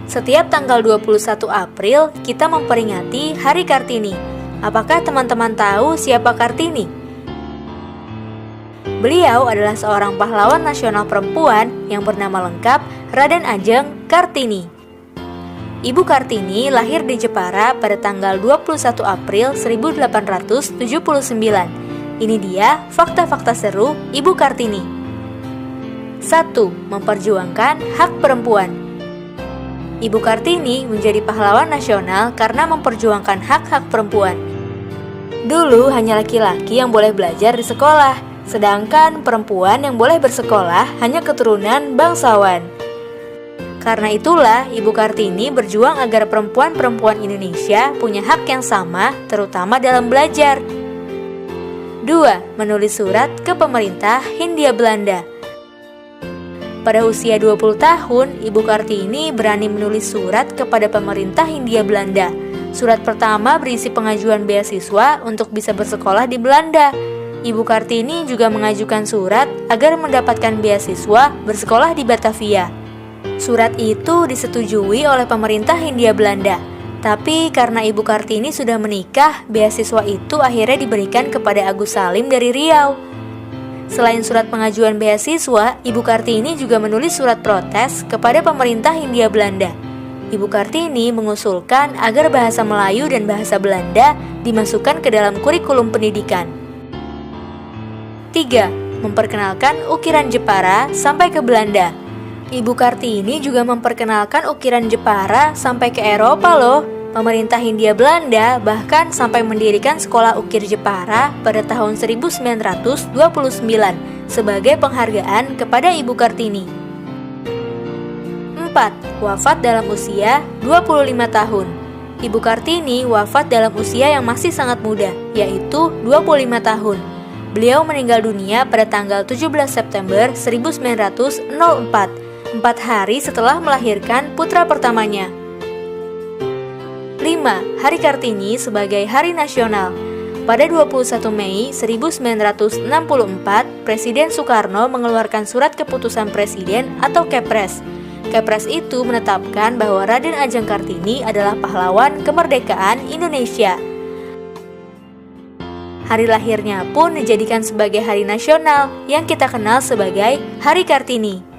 Setiap tanggal 21 April, kita memperingati Hari Kartini. Apakah teman-teman tahu siapa Kartini? Beliau adalah seorang pahlawan nasional perempuan yang bernama lengkap Raden Ajeng Kartini. Ibu Kartini lahir di Jepara pada tanggal 21 April 1879. Ini dia fakta-fakta seru Ibu Kartini. 1. Memperjuangkan hak perempuan. Ibu Kartini menjadi pahlawan nasional karena memperjuangkan hak-hak perempuan. Dulu hanya laki-laki yang boleh belajar di sekolah, sedangkan perempuan yang boleh bersekolah hanya keturunan bangsawan. Karena itulah Ibu Kartini berjuang agar perempuan-perempuan Indonesia punya hak yang sama, terutama dalam belajar. 2. Menulis surat ke pemerintah Hindia Belanda. Pada usia 20 tahun, Ibu Kartini berani menulis surat kepada pemerintah Hindia Belanda. Surat pertama berisi pengajuan beasiswa untuk bisa bersekolah di Belanda. Ibu Kartini juga mengajukan surat agar mendapatkan beasiswa bersekolah di Batavia. Surat itu disetujui oleh pemerintah Hindia Belanda. Tapi karena Ibu Kartini sudah menikah, beasiswa itu akhirnya diberikan kepada Agus Salim dari Riau. Selain surat pengajuan beasiswa, Ibu Kartini juga menulis surat protes kepada pemerintah Hindia Belanda. Ibu Kartini mengusulkan agar bahasa Melayu dan bahasa Belanda dimasukkan ke dalam kurikulum pendidikan. 3. Memperkenalkan ukiran Jepara sampai ke Belanda. Ibu Kartini juga memperkenalkan ukiran Jepara sampai ke Eropa loh. Pemerintah Hindia Belanda bahkan sampai mendirikan sekolah ukir Jepara pada tahun 1929 sebagai penghargaan kepada Ibu Kartini. 4. Wafat dalam usia 25 tahun. Ibu Kartini wafat dalam usia yang masih sangat muda, yaitu 25 tahun. Beliau meninggal dunia pada tanggal 17 September 1904, 4 hari setelah melahirkan putra pertamanya. 5. Hari Kartini sebagai Hari Nasional. Pada 21 Mei 1964, Presiden Soekarno mengeluarkan Surat Keputusan Presiden atau Kepres. Kepres itu menetapkan bahwa Raden Ajeng Kartini adalah pahlawan kemerdekaan Indonesia. Hari lahirnya pun dijadikan sebagai hari nasional yang kita kenal sebagai Hari Kartini.